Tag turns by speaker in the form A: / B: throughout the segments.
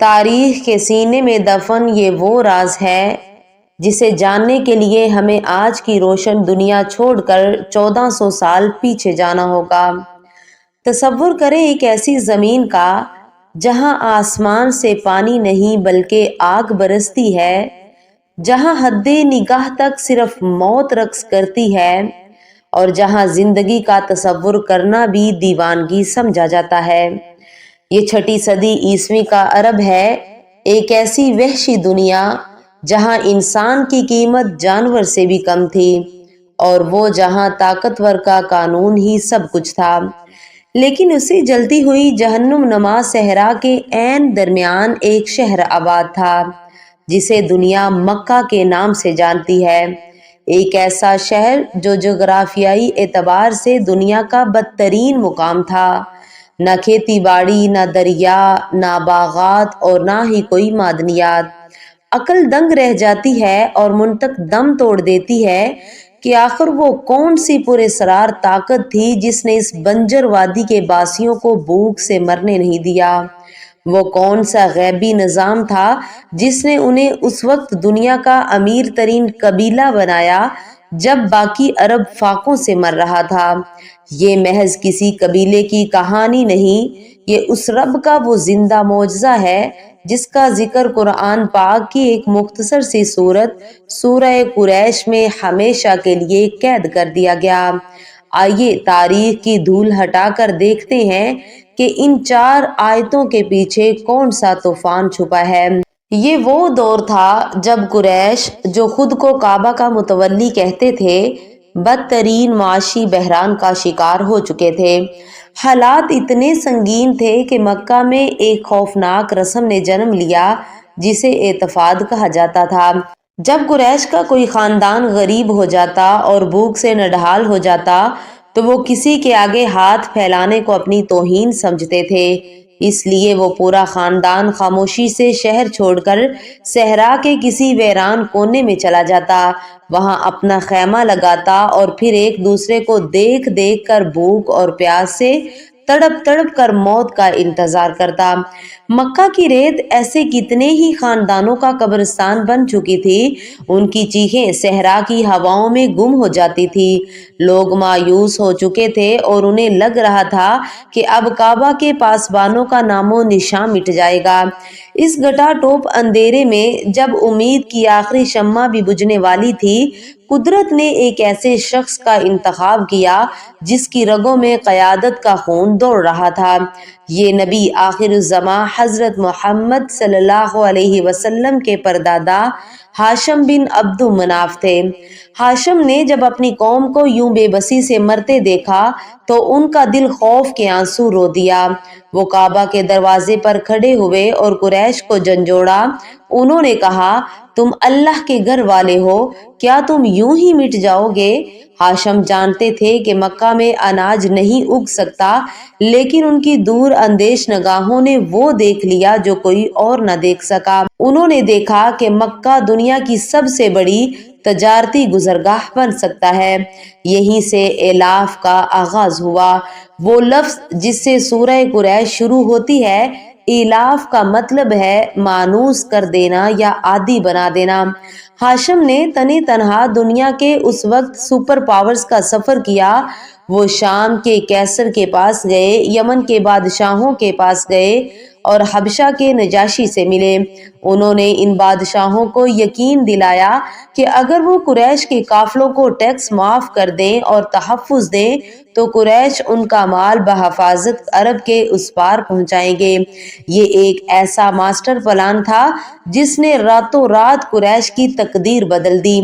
A: تاریخ کے سینے میں دفن یہ وہ راز ہے جسے جاننے کے لیے ہمیں آج کی روشن دنیا چھوڑ کر 1400 سال پیچھے جانا ہوگا۔ تصور کریں ایک ایسی زمین کا جہاں آسمان سے پانی نہیں بلکہ آگ برستی ہے، جہاں حد نگاہ تک صرف موت رقص کرتی ہے، اور جہاں زندگی کا تصور کرنا بھی دیوانگی سمجھا جاتا ہے۔ یہ 6 صدی عیسوی کا عرب ہے، ایک ایسی وحشی دنیا جہاں انسان کی قیمت جانور سے بھی کم تھی، اور وہ جہاں طاقتور کا قانون ہی سب کچھ تھا۔ لیکن اسی جلتی ہوئی جہنم نما صحرا کے عین درمیان ایک شہر آباد تھا جسے دنیا مکہ کے نام سے جانتی ہے، ایک ایسا شہر جو جغرافیائی اعتبار سے دنیا کا بدترین مقام تھا۔ نہ کھیتی باڑی، نہ دریا، نہ باغات اور نہ ہی کوئی معدنیات۔ عقل دنگ رہ جاتی ہے اور منطق دم توڑ دیتی ہے کہ آخر وہ کون سی پراسرار طاقت تھی جس نے اس بنجر وادی کے باسیوں کو بھوک سے مرنے نہیں دیا؟ وہ کون سا غیبی نظام تھا جس نے انہیں اس وقت دنیا کا امیر ترین قبیلہ بنایا جب باقی عرب فاقوں سے مر رہا تھا؟ یہ محض کسی قبیلے کی کہانی نہیں، یہ اس رب کا وہ زندہ معجزہ ہے جس کا ذکر قرآن پاک کی ایک مختصر سی سورت سورہ قریش میں ہمیشہ کے لیے قید کر دیا گیا۔ آئیے تاریخ کی دھول ہٹا کر دیکھتے ہیں کہ ان 4 آیتوں کے پیچھے کون سا طوفان چھپا ہے۔ یہ وہ دور تھا جب قریش، جو خود کو کعبہ کا متولی کہتے تھے، بدترین معاشی بحران کا شکار ہو چکے تھے۔ حالات اتنے سنگین تھے کہ مکہ میں ایک خوفناک رسم نے جنم لیا جسے اعتفاد کہا جاتا تھا۔ جب قریش کا کوئی خاندان غریب ہو جاتا اور بھوک سے نڈھال ہو جاتا تو وہ کسی کے آگے ہاتھ پھیلانے کو اپنی توہین سمجھتے تھے، اس لیے وہ پورا خاندان خاموشی سے شہر چھوڑ کر صحرا کے کسی ویران کونے میں چلا جاتا، وہاں اپنا خیمہ لگاتا اور پھر ایک دوسرے کو دیکھ دیکھ کر بھوک اور پیاس سے تڑپ تڑپ کر موت کا انتظار کرتا۔ مکہ کی ریت ایسے کتنے ہی خاندانوں کا قبرستان بن چکی تھی، ان کی چیخیں صحرا کی ہواؤں میں گم ہو جاتی تھی۔ لوگ مایوس ہو چکے تھے اور انہیں لگ رہا تھا کہ اب کعبہ کے پاسبانوں کا نام و نشان مٹ جائے گا۔ اس گھٹا ٹوپ اندھیرے میں جب امید کی آخری شمع بھی بجھنے والی تھی، قدرت نے ایک ایسے شخص کا انتخاب کیا جس کی رگوں میں قیادت کا خون دوڑ رہا تھا۔ یہ نبی آخر الزماں حضرت محمد صلی اللہ علیہ وسلم کے پردادا ہاشم بن عبد مناف تھے۔ ہاشم نے جب اپنی قوم کو یوں بے بسی سے مرتے دیکھا تو ان کا دل خوف کے آنسو رو دیا۔ وہ کعبہ کے دروازے پر کھڑے ہوئے اور قریش کو جھنجھوڑا۔ انہوں نے کہا، تم اللہ کے گھر والے ہو، کیا تم یوں ہی مٹ جاؤ گے؟ ہاشم جانتے تھے کہ مکہ میں اناج نہیں اگ سکتا، لیکن ان کی دور اندیش نگاہوں نے وہ دیکھ لیا جو کوئی اور نہ دیکھ سکا۔ انہوں نے دیکھا کہ مکہ دنیا کی سب سے بڑی تجارتی گزرگاہ بن سکتا ہے۔ یہیں سے ایلاف کا آغاز ہوا، وہ لفظ جس سے سورہ قریش شروع ہوتی ہے۔ ایلاف کا مطلب ہے مانوس کر دینا یا عادی بنا دینا۔ ہاشم نے تنے تنہا دنیا کے اس وقت سپر پاورز کا سفر کیا۔ وہ شام کے کیسر کے پاس گئے، یمن کے بادشاہوں کے پاس گئے اور حبشہ کے نجاشی سے ملے۔ انہوں نے ان بادشاہوں کو یقین دلایا کہ اگر وہ قریش کے قافلوں کو ٹیکس معاف کر دیں اور تحفظ دیں تو قریش ان کا مال بحفاظت عرب کے اس پار پہنچائیں گے۔ یہ ایک ایسا ماسٹر پلان تھا جس نے راتوں رات قریش کی تقدیر بدل دی۔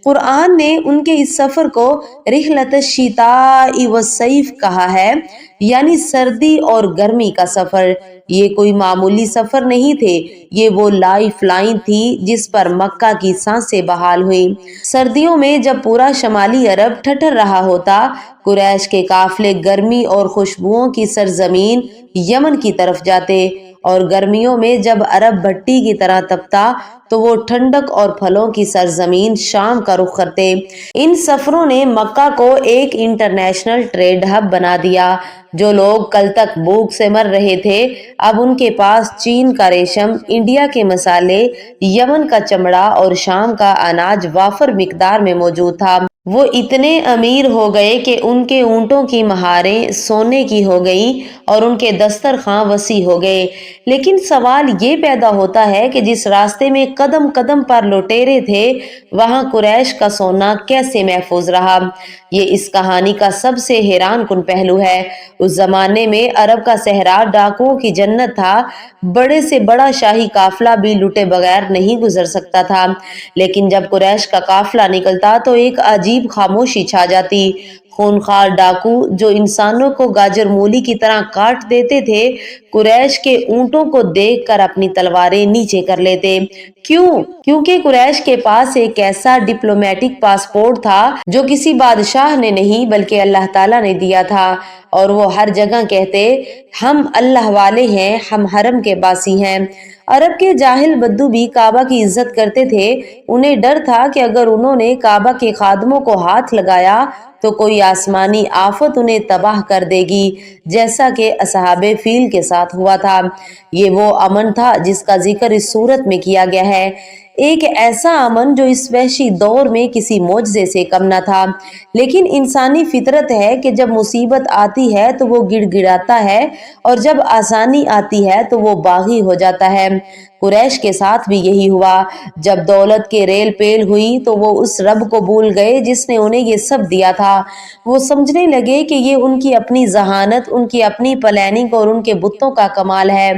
A: قرآن نے ان کے اس سفر کو رحلۃ الشتاء والصیف کہا ہے، یعنی سردی اور گرمی کا سفر۔ یہ کوئی معمولی سفر نہیں تھے، یہ وہ لائف لائن تھی جس پر مکہ کی سانسیں بحال ہوئیں۔ سردیوں میں جب پورا شمالی عرب ٹھٹر رہا ہوتا، قریش کے قافلے گرمی اور خوشبوؤں کی سرزمین یمن کی طرف جاتے۔ اور گرمیوں میں جب عرب بھٹی کی طرح تپتا تو وہ ٹھنڈک اور پھلوں کی سرزمین شام کا رخ کرتے۔ ان سفروں نے مکہ کو ایک انٹرنیشنل ٹریڈ ہب بنا دیا۔ جو لوگ کل تک بھوک سے مر رہے تھے اب ان کے پاس چین کا ریشم، انڈیا کے مسالے، یمن کا چمڑا اور شام کا اناج وافر مقدار میں موجود تھا۔ وہ اتنے امیر ہو گئے کہ ان کے اونٹوں کی مہاریں سونے کی ہو گئیں اور ان کے دسترخواں وسیع ہو گئے۔ لیکن سوال یہ پیدا ہوتا ہے کہ جس راستے میں قدم قدم پر لٹیرے تھے وہاں قریش کا سونا کیسے محفوظ رہا؟ یہ اس کہانی کا سب سے حیران کن پہلو ہے۔ اس زمانے میں عرب کا صحرا ڈاکوؤں کی جنت تھا۔ بڑے سے بڑا شاہی قافلہ بھی لٹے بغیر نہیں گزر سکتا تھا، لیکن جب قریش کا قافلہ نکلتا تو ایک عجیب خاموشی چھا جاتی۔ خونخوار ڈاکو جو انسانوں کو گاجر مولی کی طرح کاٹ دیتے تھے قریش کے اونٹوں کو دیکھ کر اپنی تلواریں نیچے کر لیتے۔ کیوں؟ کیونکہ قریش کے پاس ایک ایسا ڈپلومیٹک پاسپورٹ تھا جو کسی بادشاہ نے نہیں بلکہ اللہ تعالیٰ نے دیا تھا، اور وہ ہر جگہ کہتے ہم اللہ والے ہیں، ہم حرم کے باسی ہیں۔ عرب کے جاہل بدو بھی کعبہ کی عزت کرتے تھے۔ انہیں ڈر تھا کہ اگر انہوں نے کعبہ کے خادموں کو ہاتھ لگایا تو کوئی آسمانی آفت انہیں تباہ کر دے گی، جیسا کہ اصحاب فیل کے ساتھ ہوا تھا۔ یہ وہ امن تھا جس کا ذکر اس سورت میں کیا گیا ہے، ایک ایسا امن جو اس وحشی دور میں کسی معجزے سے کم نہ تھا۔ لیکن انسانی فطرت ہے کہ جب مصیبت آتی ہے تو وہ گڑ گڑاتا ہے اور جب آسانی آتی ہے تو وہ باغی ہو جاتا ہے۔ قریش کے ساتھ بھی یہی ہوا۔ جب دولت کے ریل پیل ہوئی تو وہ اس رب کو بھول گئے جس نے انہیں یہ سب دیا تھا۔ وہ سمجھنے لگے کہ یہ ان کی اپنی ذہانت، ان کی اپنی پلاننگ اور ان کے بتوں کا کمال ہے۔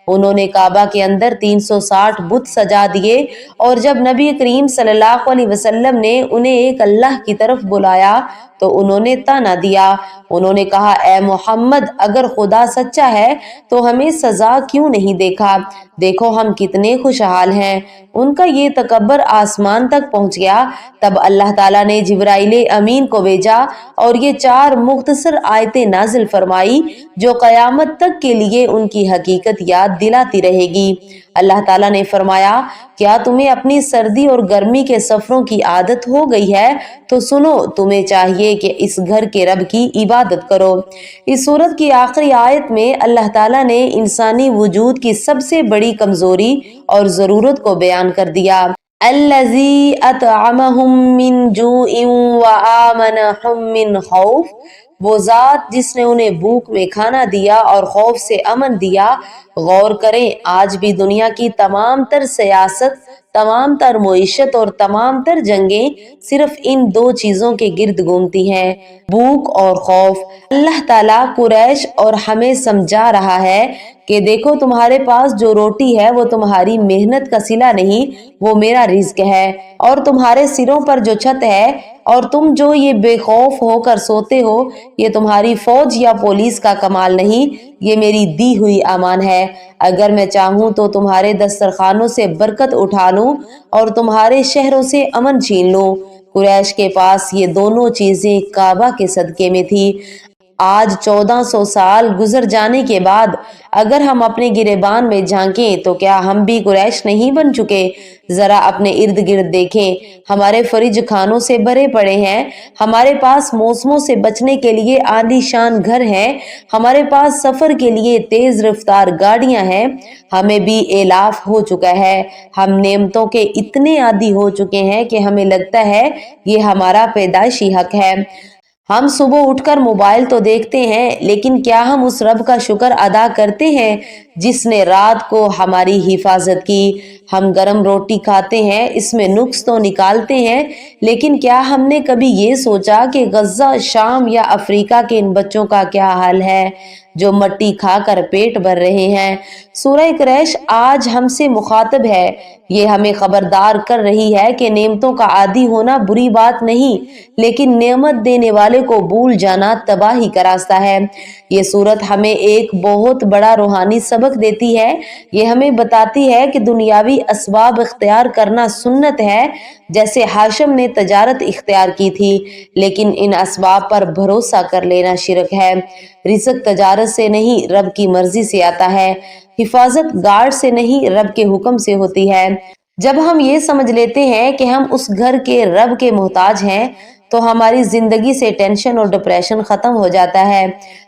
A: انہوں نے کعبہ کے اندر 360 بت سجا دیے، اور جب نبی کریم صلی اللہ علیہ وسلم نے انہیں ایک اللہ کی طرف بلایا تو انہوں نے طعنہ دیا۔ انہوں نے کہا اے محمد اگر خدا سچا ہے تو ہمیں سزا کیوں نہیں دیکھا؟ دیکھو ہم کتنے خوشحال ہیں۔ ان کا یہ تکبر آسمان تک پہنچ گیا۔ تب اللہ تعالیٰ نے جبرائیل امین کو بھیجا اور یہ 4 مختصر آیتیں نازل فرمائی جو قیامت تک کے لیے ان کی حقیقت یاد دلاتی رہے گی۔ اللہ تعالیٰ نے فرمایا کیا تمہیں اپنی سردی اور گرمی کے سفروں کی عادت ہو گئی ہے؟ تو سنو تمہیں چاہیے کہ اس گھر کے رب کی عبادت کرو۔ اس سورت کی آخری آیت میں اللہ تعالیٰ نے انسانی وجود کی سب سے بڑی کمزوری اور ضرورت کو بیان کر دیا۔ الذی اطعمہم من جوع وآمنہم من خوف، وہ ذات جس نے انہیں بھوک میں کھانا دیا اور خوف سے امن دیا۔ غور کریں آج بھی دنیا کی تمام تر سیاست، تمام تر معیشت اور تمام تر جنگیں صرف ان 2 چیزوں کے گرد گھومتی ہیں، بھوک اور خوف۔ اللہ تعالیٰ قریش اور ہمیں سمجھا رہا ہے کہ دیکھو تمہارے پاس جو روٹی ہے وہ تمہاری محنت کا صلہ نہیں، وہ میرا رزق ہے، اور تمہارے سروں پر جو چھت ہے اور تم جو یہ بے خوف ہو کر سوتے ہو یہ تمہاری فوج یا پولیس کا کمال نہیں، یہ میری دی ہوئی امان ہے۔ اگر میں چاہوں تو تمہارے دسترخوانوں سے برکت اٹھا لوں اور تمہارے شہروں سے امن چھین لوں۔ قریش کے پاس یہ دونوں چیزیں کعبہ کے صدقے میں تھی۔ آج 1400 سال گزر جانے کے بعد اگر ہم اپنے گریبان میں جھانکیں تو کیا ہم بھی قریش نہیں بن چکے؟ ذرا اپنے ارد گرد دیکھیں، ہمارے فریج کھانوں سے بھرے پڑے ہیں، ہمارے پاس موسموں سے بچنے کے لیے عالی شان گھر ہیں، ہمارے پاس سفر کے لیے تیز رفتار گاڑیاں ہیں، ہمیں بھی ایلاف ہو چکا ہے، ہم نعمتوں کے اتنے عادی ہو چکے ہیں کہ ہمیں لگتا ہے یہ ہمارا پیدائشی حق ہے۔ ہم صبح اٹھ کر موبائل تو دیکھتے ہیں، لیکن کیا ہم اس رب کا شکر ادا کرتے ہیں جس نے رات کو ہماری حفاظت کی؟ ہم گرم روٹی کھاتے ہیں، اس میں نقص تو نکالتے ہیں، لیکن کیا ہم نے کبھی یہ سوچا کہ غزہ، شام یا افریقہ کے ان بچوں کا کیا حال ہے جو مٹی کھا کر پیٹ بھر رہے ہیں؟ سورہ قریش آج ہم سے مخاطب ہے۔ یہ ہمیں خبردار کر رہی ہے کہ نعمتوں کا عادی ہونا بری بات نہیں، لیکن نعمت دینے والے کو بھول جانا تباہی کا راستہ ہے۔ یہ سورت ہمیں ایک بہت بڑا روحانی سبق دیتی ہے۔ یہ ہمیں بتاتی ہے کہ دنیاوی ابتدائی اسباب اختیار کرنا سنت ہے، جیسے ہاشم نے تجارت اختیار کی تھی، لیکن ان اسباب پر بھروسہ کر لینا شرک ہے۔ رزق تجارت سے نہیں رب کی مرضی سے آتا ہے، حفاظت گارڈ سے نہیں رب کے حکم سے ہوتی ہے۔ جب ہم یہ سمجھ لیتے ہیں کہ ہم اس گھر کے رب کے محتاج ہیں تو ہماری زندگی سے ٹینشن اور ڈپریشن ختم ہو جاتا ہے۔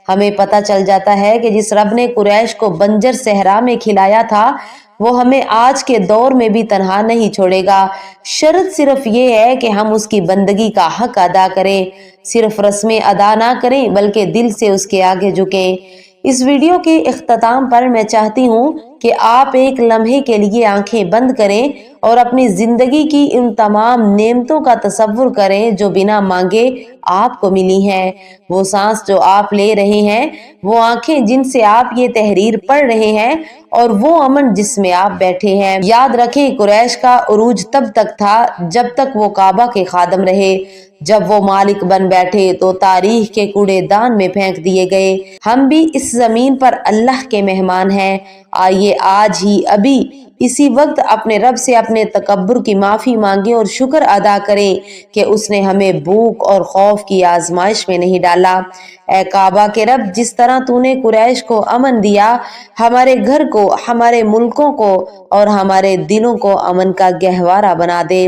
A: ہمیں پتہ چل جاتا ہے کہ جس رب نے قریش کو بنجر صحرا میں کھلایا تھا وہ ہمیں آج کے دور میں بھی تنہا نہیں چھوڑے گا۔ شرط صرف یہ ہے کہ ہم اس کی بندگی کا حق ادا کریں، صرف رسمیں ادا نہ کریں بلکہ دل سے اس کے آگے جھکیں۔ اس ویڈیو کے اختتام پر میں چاہتی ہوں کہ آپ ایک لمحے کے لیے آنکھیں بند کریں اور اپنی زندگی کی ان تمام نعمتوں کا تصور کریں جو بنا مانگے آپ کو ملی ہیں، وہ سانس جو آپ لے رہے ہیں، وہ آنکھیں جن سے آپ یہ تحریر پڑھ رہے ہیں، اور وہ امن جس میں آپ بیٹھے ہیں۔ یاد رکھیں قریش کا عروج تب تک تھا جب تک وہ کعبہ کے خادم رہے، جب وہ مالک بن بیٹھے تو تاریخ کے کوڑے دان میں پھینک دیے گئے۔ ہم بھی اس زمین پر اللہ کے مہمان ہیں، آئیے آج ہی ابھی اسی وقت اپنے رب سے اپنے تکبر کی معافی مانگیں اور شکر ادا کریں کہ اس نے ہمیں بھوک اور خوف کی آزمائش میں نہیں ڈالا۔ اے کعبہ کے رب، جس طرح تو نے قریش کو امن دیا، ہمارے گھر کو، ہمارے ملکوں کو اور ہمارے دلوں کو امن کا گہوارہ بنا دے۔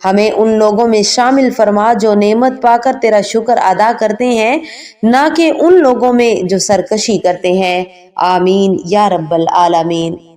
A: ہمیں ان لوگوں میں شامل فرما جو نعمت پا کر تیرا شکر ادا کرتے ہیں، نہ کہ ان لوگوں میں جو سرکشی کرتے ہیں۔ آمین یا رب العالمین۔